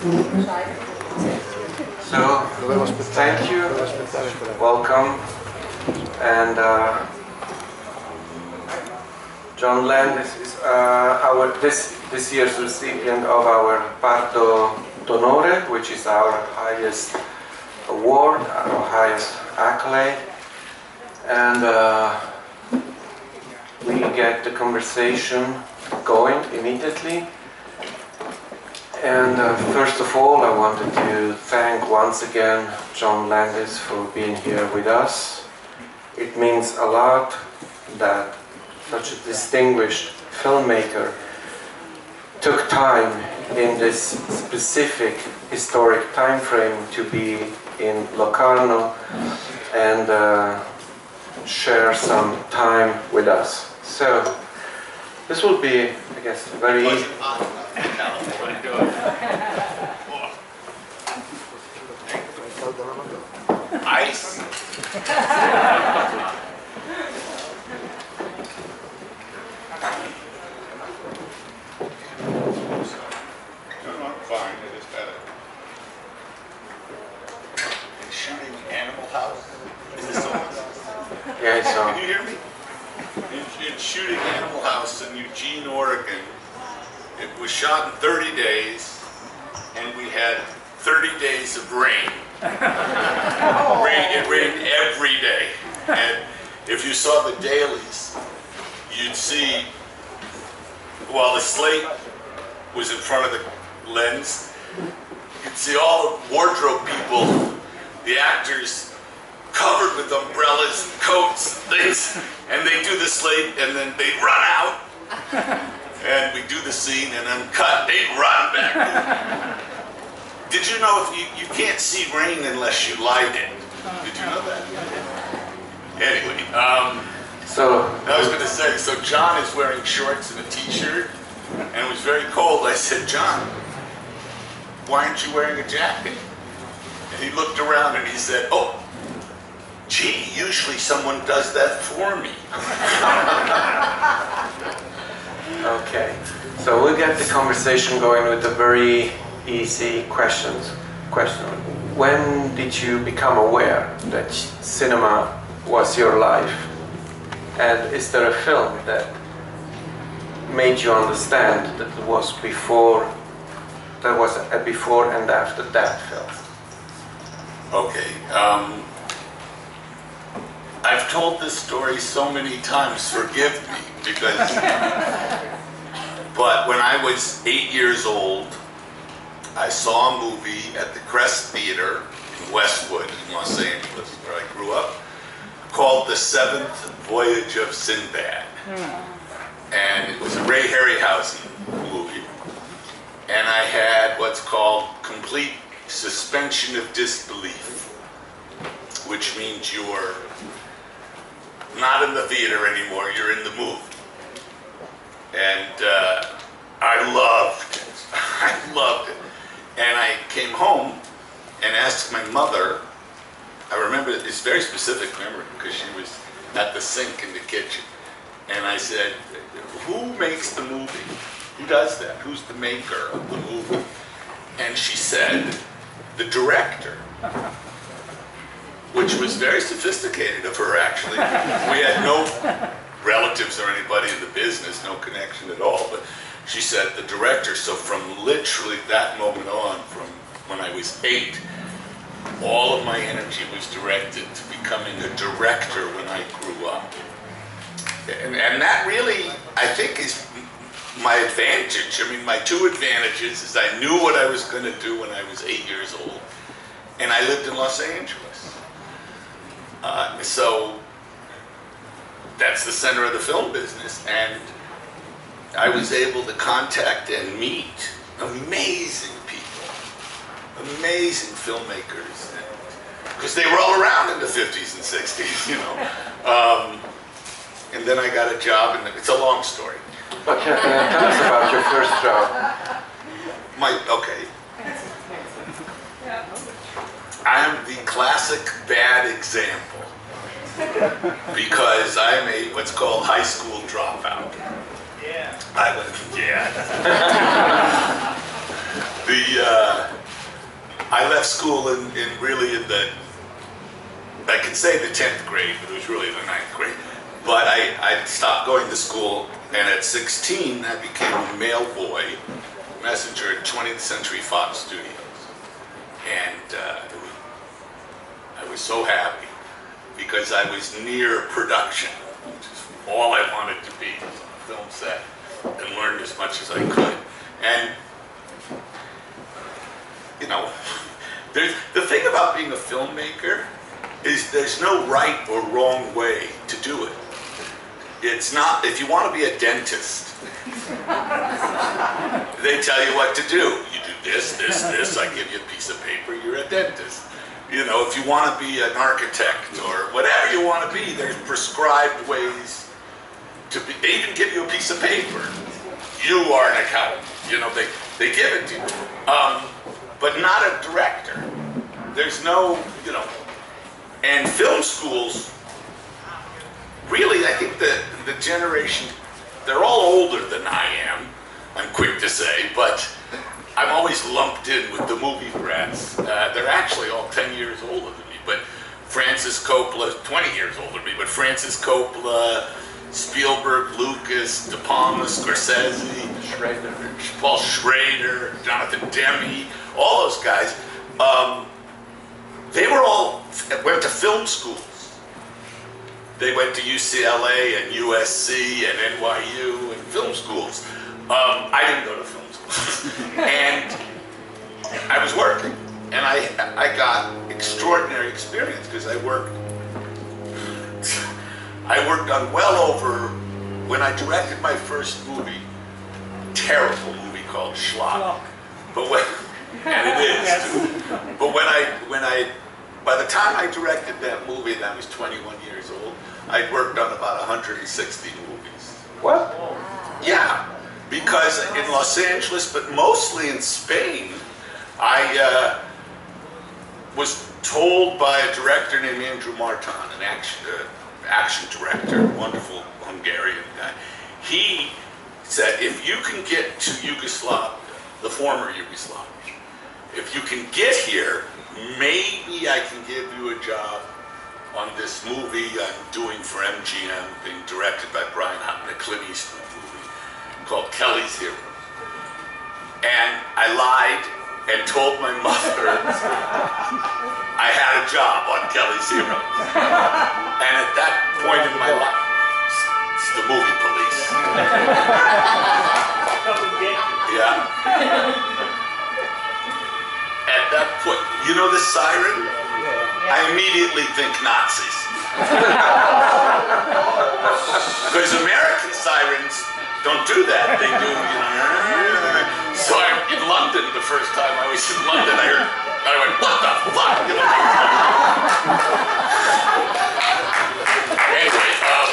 So, thank you, welcome, and John Landis is this year's recipient of our Parto d'Onore, which is our highest award, our highest accolade, and we get the conversation going immediately. And first of all, I wanted to thank once again John Landis for being here with us. It means a lot that such a distinguished filmmaker took time in this specific historic time frame to be in Locarno and share some time with us. So this will be, I guess, very easy. Ice. Fine, it is better. And shooting Animal House. Is this on? Yeah, it's on. Can you hear me? In shooting Animal House in Eugene, Oregon, it was shot in 30 days, and we had 30 days of rain. It rained every day. And if you saw the dailies, you'd see, while the slate was in front of the lens, you'd see all the wardrobe people, the actors, covered with umbrellas, coats, things, and they do the slate, and then they'd run out, and we do the scene, and then cut, they'd run back. Did you know you can't see rain unless you light it? Did you know that? Anyway, So I was going to say, so John is wearing shorts and a t-shirt, and it was very cold. I said, John, why aren't you wearing a jacket? And he looked around and he said, oh, gee, usually someone does that for me. okay, so we'll get the conversation going with a very easy question. When did you become aware that cinema was your life? And is there a film that made you understand that it was before, there was a before and after that film? Okay, I've told this story so many times, forgive me, because, but when I was 8 years old, I saw a movie at the Crest Theater in Westwood, in Los Angeles, where I grew up, called The Seventh Voyage of Sinbad. And it was a Ray Harryhausen movie. And I had what's called complete suspension of disbelief, which means you're not in the theater anymore, you're in the movie. And I loved it. I loved it. And I came home and asked my mother, I remember this very specific memory because she was at the sink in the kitchen. And I said, who makes the movie? Who does that? Who's the maker of the movie? And she said, the director. Which was very sophisticated of her, actually. We had no relatives or anybody in the business, no connection at all. But she said, the director. So from literally that moment on, from when I was 8, all of my energy was directed to becoming a director when I grew up. And that really, I think, is my advantage. I mean, my two advantages is I knew what I was going to do when I was 8 years old, and I lived in Los Angeles. So that's the center of the film business, and I was able to contact and meet amazing people, amazing filmmakers, because they were all around in the 50s and 60s, you know. And then I got a job, and it's a long story. But tell us about your first job. Okay. I am the classic bad example because I'm a what's called high school dropout. Yeah. I went, yeah. I left school in really in the, I could say the 10th grade, but it was really the 9th grade. But I stopped going to school, and at 16, I became a mail boy messenger at 20th Century Fox Studios. And I was so happy because I was near production, which is all I wanted to be, on a film set, and learned as much as I could. And, you know, the thing about being a filmmaker is there's no right or wrong way to do it. It's not, if you want to be a dentist, they tell you what to do. You do this, this, this, I give you a piece of paper, you're a dentist. You know, if you want to be an architect or whatever you want to be, there's prescribed ways to be. They even give you a piece of paper. You are an accountant. You know, they give it to you. But not a director. There's no, you know, and film schools, really, I think the generation, they're all older than I am, I'm quick to say, but I'm always lumped in with the movie brats. They're actually all 10 years older than me, but Francis Coppola, 20 years older than me, but Francis Coppola, Spielberg, Lucas, De Palma, Scorsese, Paul Schrader, Jonathan Demme, all those guys, they were all, went to film schools. They went to UCLA and USC and NYU and film schools. I didn't go to film schools. And I was working. And I got extraordinary experience because I worked on well over, when I directed my first movie, terrible movie called Schlock. But when, and it is too. But by the time I directed that movie, and I was 21 years old, I'd worked on about 160 movies. What? Yeah, because in Los Angeles, but mostly in Spain, I was told by a director named Andrew Martin, an action director, wonderful Hungarian guy. He said, if you can get to Yugoslavia, the former Yugoslavia, if you can get here, maybe I can give you a job on this movie I'm doing for MGM, being directed by Brian Hutton, a Clint Eastwood movie called Kelly's Heroes. And I lied and told my mother I had a job on Kelly's Heroes. And at that point in my life, it's the movie police. Yeah. At that point, you know the siren? I immediately think Nazis. Because American sirens don't do that. They do, you know. So I'm in London the first time I was in London, I went, what the fuck? You know? Anyway, well,